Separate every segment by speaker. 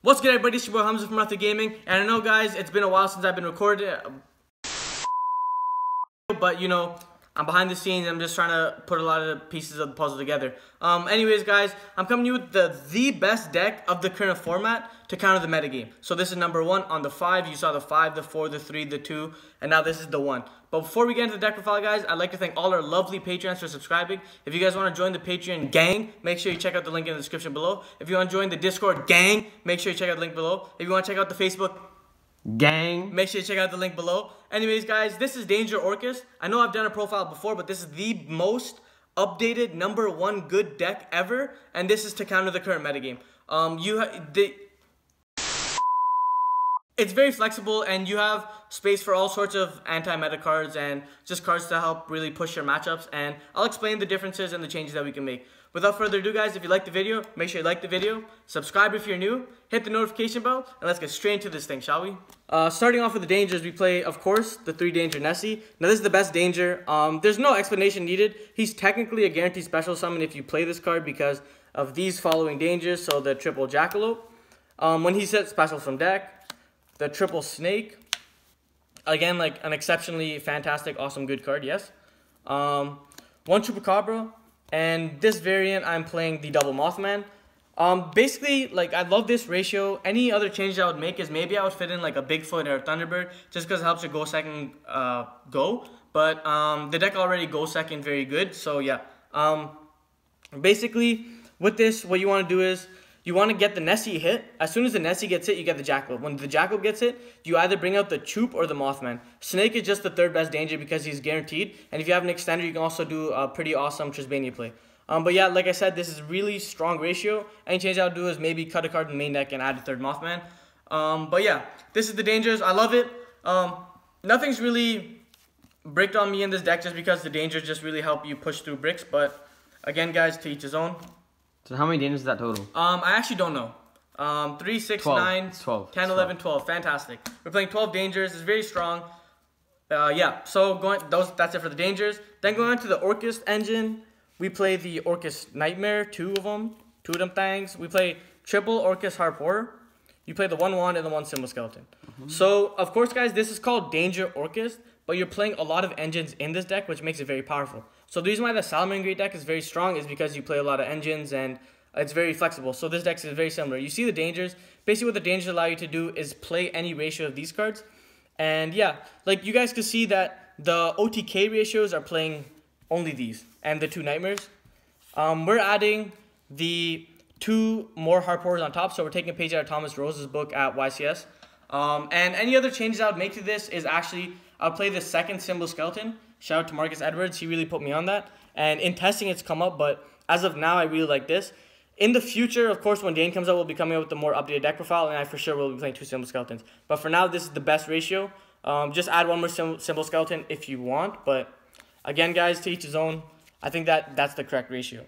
Speaker 1: What's good, everybody? It's your boy Hamza from Ather Gaming, and I know, guys, it's been a while since I've been recording, but you know, I'm behind the scenes. I'm just trying to put a lot of the pieces of the puzzle together. Anyways, guys, I'm coming to you with the best deck of the current format to counter the metagame. So this is number 1 on the 5. You saw the 5, the 4, the 3, the 2, and now this is the 1. But before we get into the deck profile, guys, I'd like to thank all our lovely Patreons for subscribing. If you guys want to join the Patreon gang, make sure you check out the link in the description below. If you want to join the Discord gang, make sure you check out the link below. If you want to check out the Facebook gang, make sure you check out the link below. Anyways, guys, this is Danger Orcust. I know I've done a profile before, but this is the most updated number 1 good deck ever, and this is to counter the current metagame. It's very flexible, and you have space for all sorts of anti-meta cards and just cards to help really push your matchups, and I'll explain the differences and the changes that we can make. Without further ado, guys, if you like the video, make sure you like the video, subscribe if you're new, hit the notification bell, and let's get straight into this thing, shall we? Starting off with the dangers, we play, of course, the 3 Danger Nessie. Now, this is the best danger. There's no explanation needed. He's technically a guaranteed special summon if you play this card because of these following dangers. So the triple Jackalope, when he sets specials from deck, the triple Snake, again, like an exceptionally fantastic, awesome, good card, yes. 1 Chupacabra, and this variant, I'm playing the double Mothman. Basically, like, I love this ratio. Any other change I would make is maybe I would fit in like a Bigfoot or a Thunderbird, just because it helps your go second go. But the deck already goes second very good, so yeah. Basically, with this, what you want to do is you want to get the Nessie hit. As soon as the Nessie gets hit, you get the Jackalope. When the Jackalope gets hit, you either bring out the Choop or the Mothman. Snake is just the 3rd best danger because he's guaranteed. And if you have an extender, you can also do a pretty awesome Trisbania play. But yeah, like I said, this is really strong ratio. Any change I would do is maybe cut a card in the main deck and add a 3rd Mothman. But yeah, this is the dangers. I love it. Nothing's really bricked on me in this deck just because the dangers just really help you push through bricks. But again, guys, to each his own.
Speaker 2: So how many dangers is that total?
Speaker 1: I actually don't know. 3, 6,
Speaker 2: 12.
Speaker 1: 9,
Speaker 2: 12.
Speaker 1: 10, 11, 12. Fantastic. We're playing 12 dangers. It's very strong. Yeah, so that's it for the dangers. Then going on to the Orcust engine, we play the Orcust Nightmare, 2 of them things. We play triple Orcust Harp Horror. You play the 1 wand and the 1 symbol skeleton. So, of course, guys, this is called Danger Orcust, but you're playing a lot of engines in this deck, which makes it very powerful. So the reason why the Salamangreat deck is very strong is because you play a lot of engines and it's very flexible. So this deck is very similar. You see the dangers. Basically what the dangers allow you to do is play any ratio of these cards. And yeah, like you guys can see that the OTK ratios are playing only these and the 2 Nightmares. We're adding the 2 more Harp Horrors on top. So we're taking a page out of Thomas Rose's book at YCS. And any other changes I would make to this is actually I'll play the 2nd symbol skeleton. Shout out to Marcus Edwards. He really put me on that. And in testing, it's come up. But as of now, I really like this. In the future, of course, when Dane comes out, we'll be coming out with the more updated deck profile. And I for sure will be playing 2 symbol skeletons. But for now, this is the best ratio. Just add 1 more symbol skeleton if you want. But again, guys, to each his own. I think that's the correct ratio.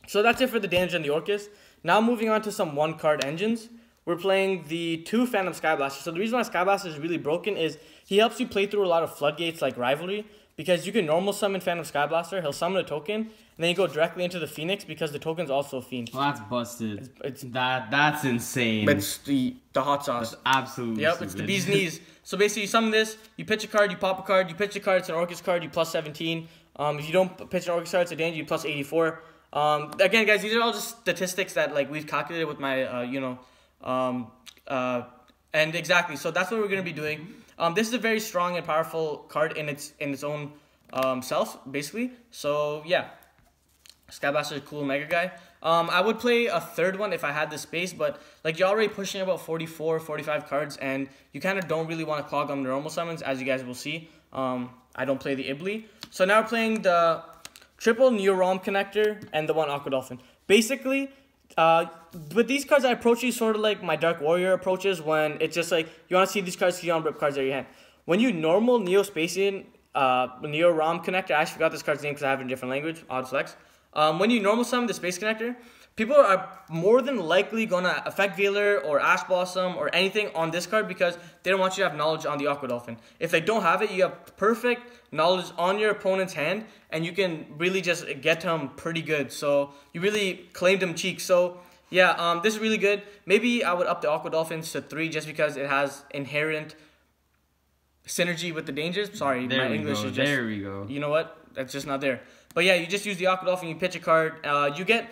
Speaker 1: So that's it for the danger and the Orcust. Now moving on to some 1-card engines. We're playing the 2 Phantom Skyblaster. So the reason why Skyblaster is really broken is he helps you play through a lot of floodgates like Rivalry, because you can normal summon Phantom Skyblaster, he'll summon a token, and then you go directly into the Phoenix because the token's also a Fiend.
Speaker 2: Well, that's busted. That's insane.
Speaker 1: It's the hot sauce.
Speaker 2: That's absolutely
Speaker 1: Yep,
Speaker 2: stupid.
Speaker 1: it's the bee's knees. So basically you summon this, you pitch a card, you pop a card, you pitch a card, it's an Orcust card, you plus 17. If you don't pitch an Orcust card, it's a danger, you plus 84. Again, guys, these are all just statistics that like we've calculated with my, and exactly, so that's what we're going to be doing. This is a very strong and powerful card in its own self, basically. So yeah, Skyblaster is a cool mega guy. I would play a 3rd one if I had the space, but like you're already pushing about 44, 45 cards, and you kind of don't really want to clog on the normal summons, as you guys will see. I don't play the Ibli. So now we're playing the triple Neo-Rom connector and the 1 Aqua Dolphin. Basically, with these cards, I approach you sort of like my Dark Warrior approaches, when it's just like you want to see these cards because you want to rip cards out of your hand. When you normal Neo-Spacian, Neo-Rom connector, I actually forgot this card's name because I have it in a different language, odd flex. When you normal summon the Space Connector, people are more than likely going to Effect Veiler or Ash Blossom or anything on this card because they don't want you to have knowledge on the Aqua Dolphin. If they don't have it, you have perfect knowledge on your opponent's hand, and you can really just get to him pretty good. So you really claimed him cheek. So Yeah, this is really good. Maybe I would up the Aqua Dolphins to 3 just because it has inherent synergy with the dangers. Sorry, my English is just...
Speaker 2: There we go.
Speaker 1: You know what? That's just not there. But yeah, you just use the Aqua Dolphin, you pitch a card. You get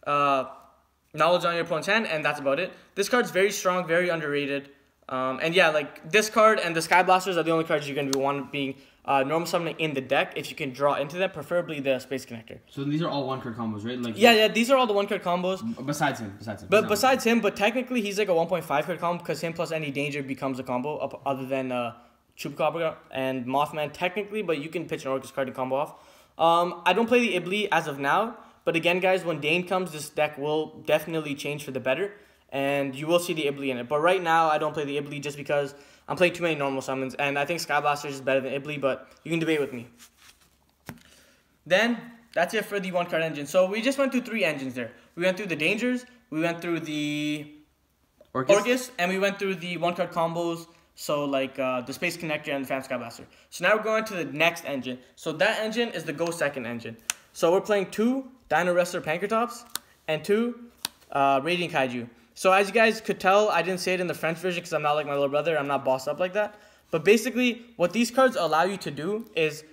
Speaker 1: knowledge on your opponent's hand, and that's about it. This card's very strong, very underrated. And yeah, like this card and the Sky Blasters are the only cards you're going to be wanting being normal summoning in the deck if you can draw into them, preferably the Space Connector.
Speaker 2: So these are all 1-card combos, right? Like
Speaker 1: yeah, these are all the 1-card combos.
Speaker 2: Besides him.
Speaker 1: But besides him, but technically he's like a 1.5-card combo because him plus any danger becomes a combo other than Chupacabra and Mothman technically, but you can pitch an Orcust card to combo off. I don't play the Ibli as of now, but again, guys, when Dane comes, this deck will definitely change for the better, and you will see the Ibli in it. But right now, I don't play the Ibli just because I'm playing too many normal summons, and I think Sky Blasters is better than Ibli, but you can debate with me. Then, that's it for the 1-card engine. So we just went through 3 engines there. We went through the Dangers, we went through the Orcust, and we went through the 1-card combos, so like the Space Connector and the Phantom Sky Blaster. So now we're going to the next engine. So that engine is the Go Second engine. So we're playing 2 Dino Wrestler Pankratops and 2 Radiant Kaiju. So as you guys could tell, I didn't say it in the French version because I'm not like my little brother. I'm not bossed up like that. But basically, what these cards allow you to do is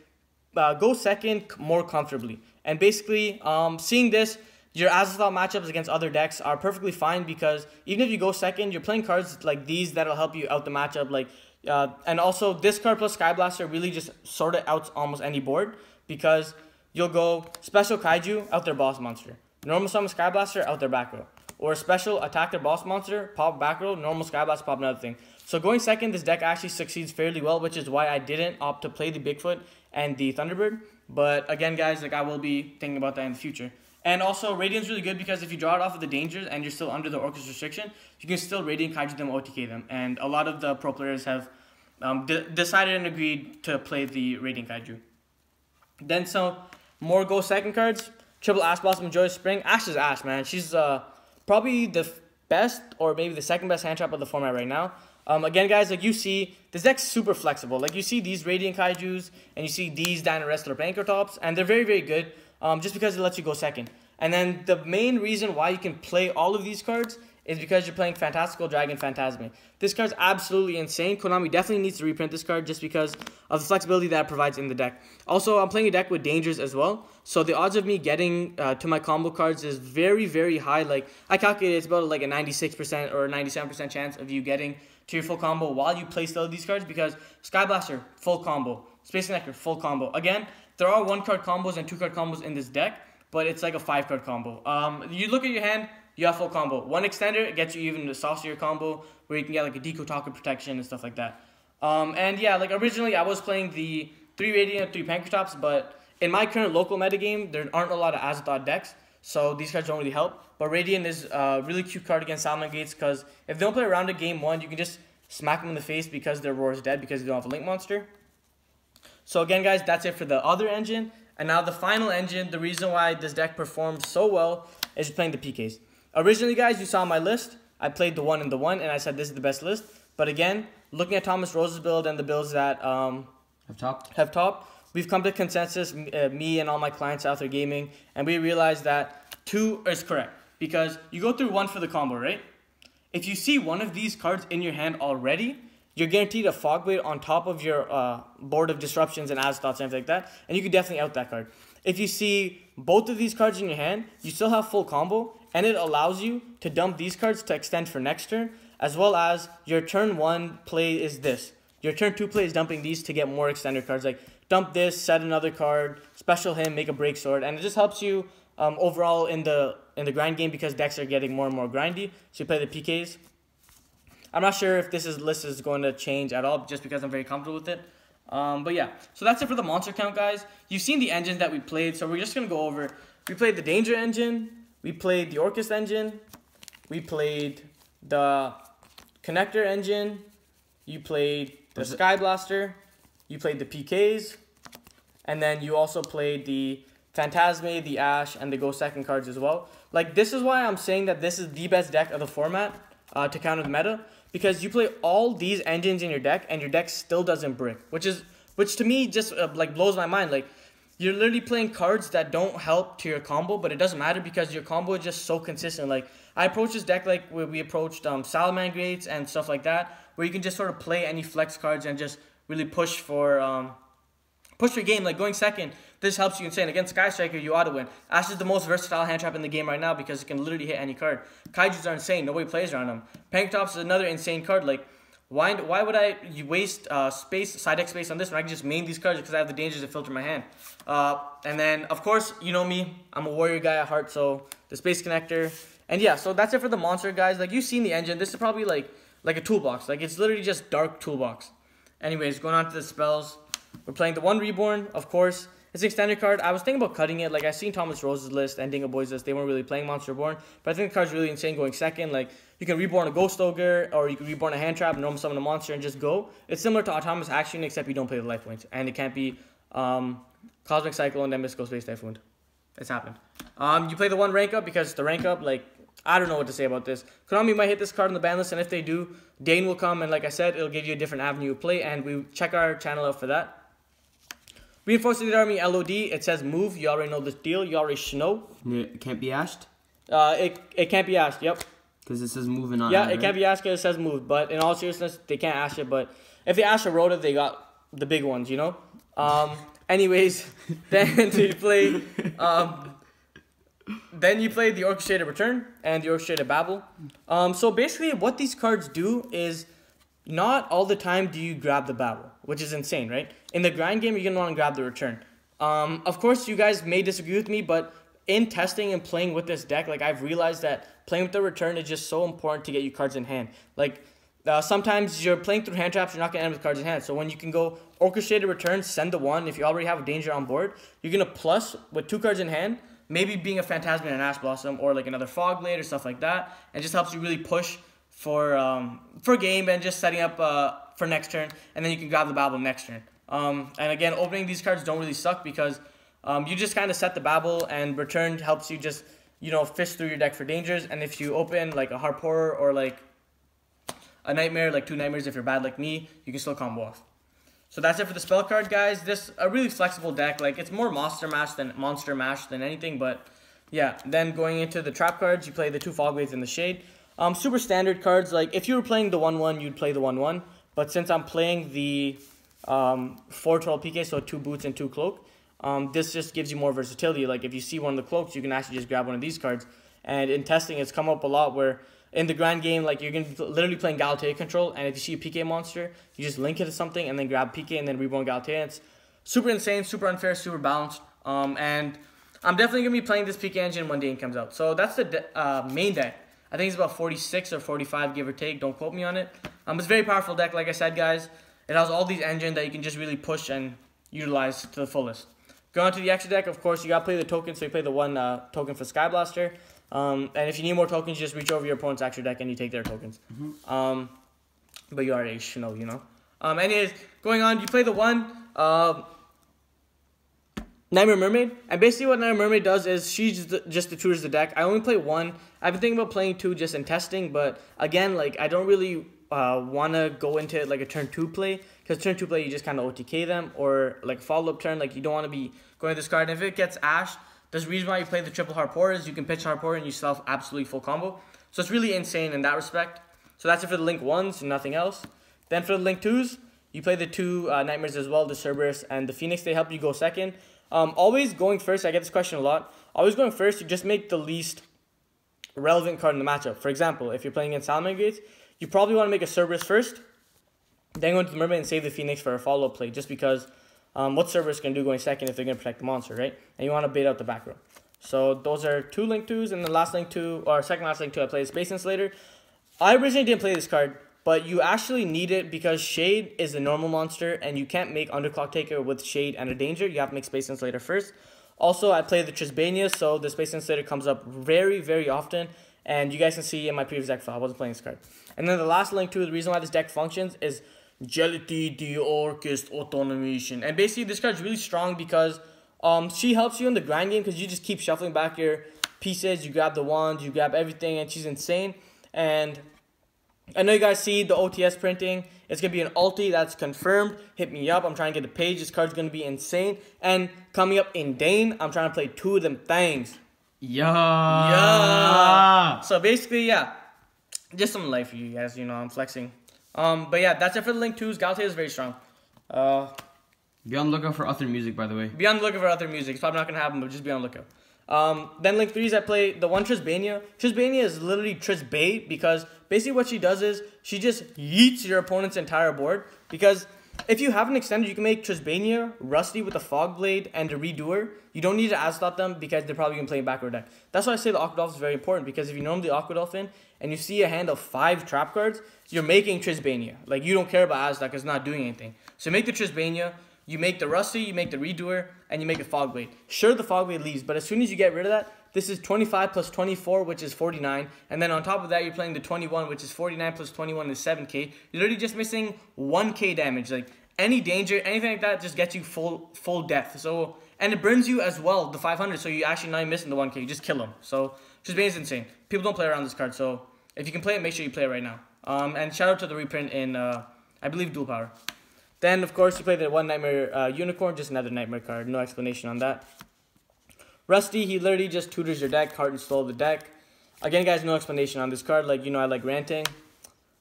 Speaker 1: go second more comfortably. And basically, seeing this, your Azathoth matchups against other decks are perfectly fine because even if you go second, you're playing cards like these that'll help you out the matchup. Like, and also, this card plus Sky Blaster really just sort of outs almost any board because you'll go Special Kaiju, out their boss monster. Normal Summon Sky Blaster, out their back row. Or Special Attack their boss monster, pop back row, Normal Sky Blaster, pop another thing. So going second, this deck actually succeeds fairly well, which is why I didn't opt to play the Bigfoot and the Thunderbird. But again, guys, like I will be thinking about that in the future. And also, Radiant's really good because if you draw it off of the Dangers and you're still under the Orcust restriction, you can still Radiant Kaiju them, OTK them. And a lot of the pro players have decided and agreed to play the Radiant Kaiju. Then more Go Second cards. Triple Ash Blossom, Joyous Spring. Ash is Ash, man. She's probably the best or maybe the second best hand trap of the format right now. Again, guys, like you see, this deck's super flexible. Like you see these Radiant Kaijus and you see these Dino Wrestler Pankratops, and they're very, very good just because it lets you go second. And then the main reason why you can play all of these cards is because you're playing Fantastical Dragon Phantasme. This card's absolutely insane. Konami definitely needs to reprint this card just because of the flexibility that it provides in the deck. Also, I'm playing a deck with Dangers as well, so the odds of me getting to my combo cards is very, very high. Like, I calculated it's about like a 96% or 97% chance of you getting to your full combo while you play still these cards because Sky Blaster, full combo. Space Connector, full combo. Again, there are 1-card combos and 2-card combos in this deck, but it's like a 5-card combo. You look at your hand, you have full combo. 1 extender gets you even a saucier combo where you can get like a Deco Talker protection and stuff like that. And yeah, like originally I was playing the 3 Radiant and 3 Pankratops, but in my current local metagame, there aren't a lot of Azathoth decks, so these cards don't really help. But Radiant is a really cute card against Salmon Gates because if they don't play around at game 1, you can just smack them in the face because their Roar is dead because they don't have a Link monster. So again, guys, that's it for the other engine. And now the final engine, the reason why this deck performs so well is playing the PKs. Originally, guys, you saw my list. I played the 1 and the 1, and I said this is the best list. But again, looking at Thomas Rose's build and the builds that have top, we've come to consensus, me and all my clients out there gaming, and we realized that 2 is correct. Because you go through 1 for the combo, right? If you see one of these cards in your hand already, you're guaranteed a Fog Blade on top of your board of Disruptions and Azathoths and everything like that, and you can definitely out that card. If you see both of these cards in your hand, you still have full combo, and it allows you to dump these cards to extend for next turn, as well as your turn 1 play is this. Your turn 2 play is dumping these to get more extended cards, like dump this, set another card, special him, make a break sword, and it just helps you overall in the grind game because decks are getting more and more grindy, so you play the PKs. I'm not sure if this list is going to change at all just because I'm very comfortable with it. But yeah, so that's it for the monster count, guys. You've seen the engines that we played, so we're just going to go over. We played the Danger engine, we played the Orcust engine, we played the Connector engine, you played the Sky Blaster, you played the PKs, and then you also played the Phantasme, the Ash, and the Go Second cards as well. Like, this is why I'm saying that this is the best deck of the format to counter the meta, because you play all these engines in your deck, and your deck still doesn't brick, which to me just like blows my mind. Like, you're literally playing cards that don't help to your combo, but it doesn't matter because your combo is just so consistent. Like, I approach this deck like where we approached Salamagrates and stuff like that, where you can just sort of play any flex cards and just really push your game. Like, going second, this helps you insane. Against Sky Striker, you ought to win. Ash is the most versatile hand trap in the game right now because it can literally hit any card. Kaijus are insane. Nobody plays around them. Panktops is another insane card. Like, why would I waste side deck space on this when I can just main these cards because I have the dangers to filter my hand. And then, of course, you know me. I'm a warrior guy at heart, so the Space Connector. And yeah, so that's it for the monster, guys. Like, you've seen the engine. This is probably like a toolbox. Like, it's literally just dark toolbox. Anyways, going on to the spells. We're playing the 1 Reborn, of course. It's an extended card. I was thinking about cutting it. Like, I've seen Thomas Rose's list and Dingo Boy's list. They weren't really playing Monster Reborn. But I think the card's really insane going second. Like, you can Reborn a Ghost Ogre, or you can Reborn a Hand Trap, normal summon a monster, and just go. It's similar to Autonomous Action, except you don't pay the life points. And it can't be Cosmic Cyclone, then Mystical Space Typhoon. It's happened. You play the 1 rank up because the rank up, like, I don't know what to say about this. Konami might hit this card on the ban list, and if they do, Dane will come, and like I said, it'll give you a different avenue of play, and we check our channel out for that. Reinforcing the Army LOD, it says move. You already know this deal. You already know.
Speaker 2: It can't be ashed?
Speaker 1: It can't be ashed, yep.
Speaker 2: Because it says moving on.
Speaker 1: Yeah, it can't be ashed because it says move, but in all seriousness, they can't ash it, but if they ash a Rhoda, they got the big ones, you know? Anyways, then you play... Then you play the Orchestrated Return and the Orchestrated Babel. So basically what these cards do is not all the time do you grab the Babel, which is insane, right? In the grind game, you're going to want to grab the Return. Of course, you guys may disagree with me, but in testing and playing with this deck, like, I've realized that playing with the Return is just so important to get you cards in hand. Like, sometimes you're playing through hand traps, you're not going to end with cards in hand. So when you can go Orchestrated Return, send the 1. If you already have a danger on board, you're going to plus with 2 cards in hand, maybe being a Phantasmic and an Ash Blossom, or like another Fog Blade or stuff like that, and just helps you really push for game and just setting up for next turn, and then you can grab the Babel next turn. And again, opening these cards don't really suck because you just kind of set the Babel, and Return helps you just, you know, fish through your deck for dangers. And if you open like a Harp Horror or like a Nightmare, like 2 Nightmares if you're bad like me, you can still combo off. So that's it for the spell card, guys. This a really flexible deck. Like, it's more Monster Mash than anything. But yeah, then going into the trap cards, you play the 2 Fog Blades in the Shade. Super standard cards. Like, if you were playing the 1/1, you'd play the 1/1. But since I'm playing the 4/12 PK, so 2 Boots and 2 Cloak, this just gives you more versatility. Like, if you see one of the Cloaks, you can actually just grab one of these cards. And in testing, it's come up a lot where in the grand game, like, you're going to be literally playing Galatea Control, and if you see a PK monster, you just link it to something and then grab PK and then reborn Galatea. It's super insane, super unfair, super balanced. And I'm definitely going to be playing this PK engine when Dane comes out. So that's the main deck. I think it's about 46 or 45, give or take. Don't quote me on it. It's a very powerful deck, like I said, guys. It has all these engines that you can just really push and utilize to the fullest. Going on to the extra deck, of course, you got to play the token, so you play the 1 token for Sky Blaster. And if you need more tokens, you just reach over your opponent's extra deck and you take their tokens. But you already should know, you know. Anyways, going on, you play the 1 Nightmare Mermaid. And basically what Nightmare Mermaid does is she just detutors the deck. I only play 1. I've been thinking about playing 2 just in testing. But again, like, I don't really want to go into like a turn 2 play. Because turn 2 play, you just kind of OTK them. Or like follow-up turn, like, you don't want to be going to this card. And if it gets ashed, there's a reason why you play the triple Harp Horror is you can pitch Harp Horror and you still have absolutely full combo. So it's really insane in that respect. So that's it for the Link 1s and nothing else. Then for the Link 2s, you play the 2 Nightmares as well, the Cerberus and the Phoenix. They help you go second. Always going first, I get this question a lot. Always going first, you just make the least relevant card in the matchup. For example, if you're playing against Salamagrates, you probably want to make a Cerberus first, then go into the Mermaid and save the Phoenix for a follow-up play, just because what Cerberus can do going second if they're going to protect the monster, right? And you want to bait out the back row. So those are 2 Link 2s, and the last Link 2, or second last Link 2, I played Space Insulator. I originally didn't play this card, but you actually need it because Shade is a normal monster, and you can't make Underclock Taker with Shade and a Danger. You have to make Space Insulator first. Also, I play the Trisbania, so the Space Insulator comes up very, very often, and you guys can see in my previous deck file, I wasn't playing this card. And then the last Link 2, the reason why this deck functions is Gelity the Orcust Automation. And basically, this card's really strong because she helps you in the grind game because you just keep shuffling back your pieces, you grab the wands, you grab everything, and she's insane. And I know you guys see the OTS printing It's going to be an ulti that's confirmed. Hit me up. I'm trying to get the page. This card's going to be insane. And coming up in Dane, I'm trying to play 2 of them things. Yeah. So basically, yeah. Just some life for you guys. You know, I'm flexing. But yeah, that's it for the link 2s. Galatae is very strong.
Speaker 2: Be on the lookout for Ather music, by the way.
Speaker 1: Be on the lookout for Ather music. It's probably not going to happen, but just be on the lookout. Then link 3s, I play the one Trisbania. Trisbania is literally Trisbait because basically what she does is she just yeets your opponent's entire board. Because if you have an extender, you can make Trisbania, Rusty with a Fog Blade, and a Redoer. You don't need to Azthoth them because they're probably going to play backward deck. That's why I say the Aquadolph is very important because if you normally Aquadolphin and you see a hand of 5 trap cards, you're making Trisbania. Like, you don't care about Azthoth because it's not doing anything. So make the Trisbania. You make the Rusty, you make the Redoer, and you make the Fog Blade. Sure, the Fog Blade leaves, but as soon as you get rid of that, this is 25 plus 24, which is 49. And then on top of that, you're playing the 21, which is 49 plus 21 is 7k. You're literally just missing 1k damage. Like, any danger, anything like that, just gets you full death. So, and it burns you as well, the 500, so you're actually not even missing the 1k. You just kill them. So, Trisbane is insane. People don't play around this card, so if you can play it, make sure you play it right now. And shout out to the reprint in, I believe, Dual Power. Then, of course, you play the one Nightmare Unicorn, just another Nightmare card. No explanation on that. Rusty, he literally just tutors your deck, heart and soul of the deck. Again, guys, no explanation on this card. Like, you know, I like ranting.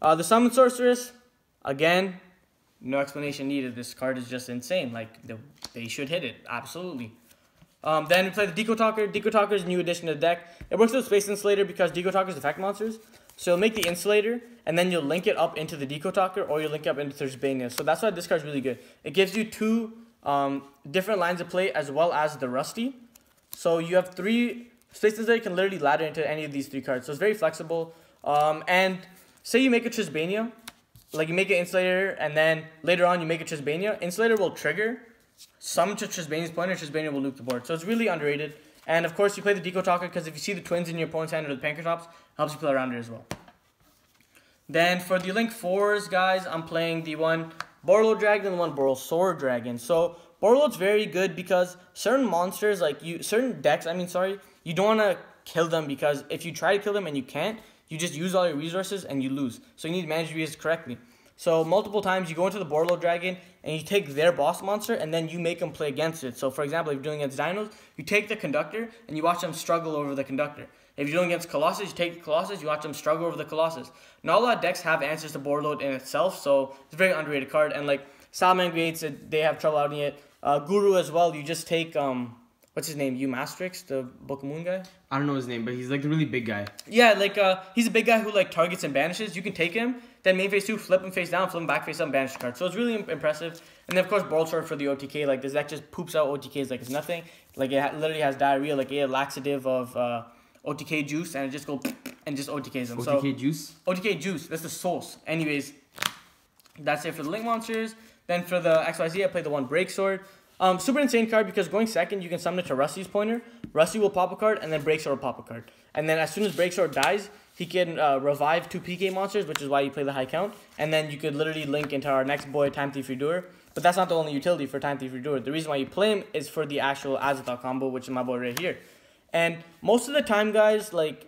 Speaker 1: The Summon Sorceress, again, no explanation needed. This card is just insane. Like, they should hit it. Absolutely. Then we play the Deco Talker. Deco Talker is a new addition to the deck. It works with Space Insulator because Deco Talker is effect monsters. So you'll make the Insulator, and then you'll link it up into the Deco Talker, or you'll link it up into Trisbania. So that's why this card's really good. It gives you 2 different lines of play as well as the Rusty. So you have 3 Spaces that you can literally ladder into any of these 3 cards. So it's very flexible. And say you make a Trisbania, like you make an Insulator, and then later on you make a Trisbania. Insulator will trigger, summon to Trisbania's pointer, Trisbania will nuke the board. So it's really underrated. And of course, you play the Deco Talker because if you see the twins in your opponent's hand or the Pankratops, it helps you play around it as well. Then for the Link 4s, guys, I'm playing the one Borlo Dragon and the one Borlo Sword Dragon. So Borlo's very good because certain monsters, like certain decks, you don't want to kill them because if you try to kill them and you can't, you just use all your resources and you lose. So you need to manage your resources correctly. So multiple times you go into the Borlo Dragon and you take their boss monster and then you make them play against it. So for example, if you're doing against Dinos, you take the Conductor and you watch them struggle over the Conductor. If you're doing against Colossus, you take the Colossus, you watch them struggle over the Colossus. Not a lot of decks have answers to Borlo in itself, so it's a very underrated card. And like Salman Gates, they have trouble outing it. Guru as well, you just take, what's his name, Mastrix, the Book of Moon guy?
Speaker 2: I don't know his name, but he's like a really big guy.
Speaker 1: Yeah, like, he's a big guy who like targets and banishes. You can take him, then main phase 2, flip him face down, flip him back face up, banish the card. So it's really impressive. And then of course, Bold Sword for the OTK, like this deck just poops out OTKs like it's nothing. Like it literally has diarrhea, like a laxative of OTK juice, and it just goes and just OTKs them.
Speaker 2: OTK juice?
Speaker 1: OTK juice, that's the sauce. Anyways, that's it for the Link monsters. Then for the XYZ, I played the one Break Sword. Super insane card because going second, you can summon it to Rusty's pointer. Rusty will pop a card, and then Break Sword will pop a card. And then as soon as Break Sword dies, he can revive 2 PK monsters, which is why you play the high count. And then you could literally link into our next boy, Time Thief Redoer. But that's not the only utility for Time Thief Redoer. The reason why you play him is for the actual Azathoth combo, which is my boy right here. And most of the time, guys, like,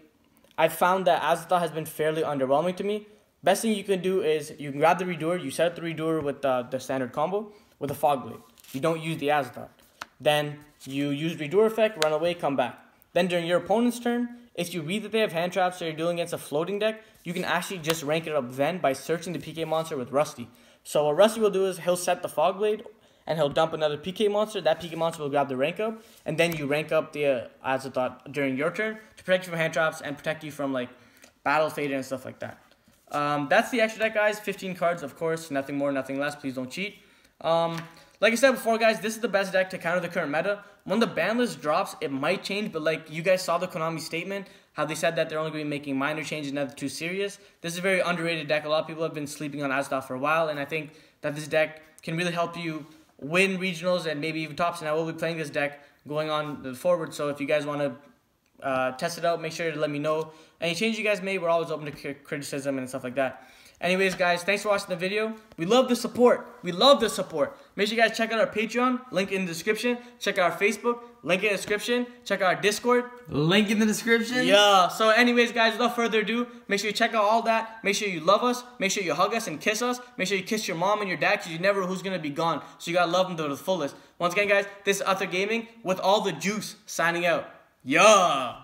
Speaker 1: I've found that Azathoth has been fairly underwhelming to me. Best thing you can do is you can grab the Redoer, you set up the Redoer with the standard combo with a Fog Blade. You don't use the Azathoth. Then you use Redoer effect, run away, come back. Then during your opponent's turn, if you read that they have hand traps or you're dealing against a floating deck, you can actually just rank it up then by searching the PK monster with Rusty. So what Rusty will do is he'll set the Fog Blade and he'll dump another PK monster. That PK monster will grab the rank up, and then you rank up the Azathoth during your turn to protect you from hand traps and protect you from like Battle Fader and stuff like that. That's the extra deck, guys. 15 cards, of course. Nothing more, nothing less. Please don't cheat. Like I said before, guys, this is the best deck to counter the current meta. When the ban list drops, it might change, but like you guys saw the Konami statement, how they said that they're only going to be making minor changes, nothing too serious. This is a very underrated deck. A lot of people have been sleeping on Azathoth for a while, and I think that this deck can really help you win regionals and maybe even tops. And I will be playing this deck going on forward, so if you guys want to test it out, make sure to let me know. Any changes you guys made, we're always open to criticism and stuff like that. Anyways, guys, thanks for watching the video. We love the support. We love the support. Make sure you guys check out our Patreon, link in the description. Check out our Facebook, link in the description. Check out our Discord,
Speaker 2: link in the description.
Speaker 1: Yeah. So anyways, guys, without further ado, make sure you check out all that. Make sure you love us. Make sure you hug us and kiss us. Make sure you kiss your mom and your dad, because you never know who's going to be gone. So you got to love them to the fullest. Once again, guys, this is Ather Gaming with all the juice signing out. Yeah.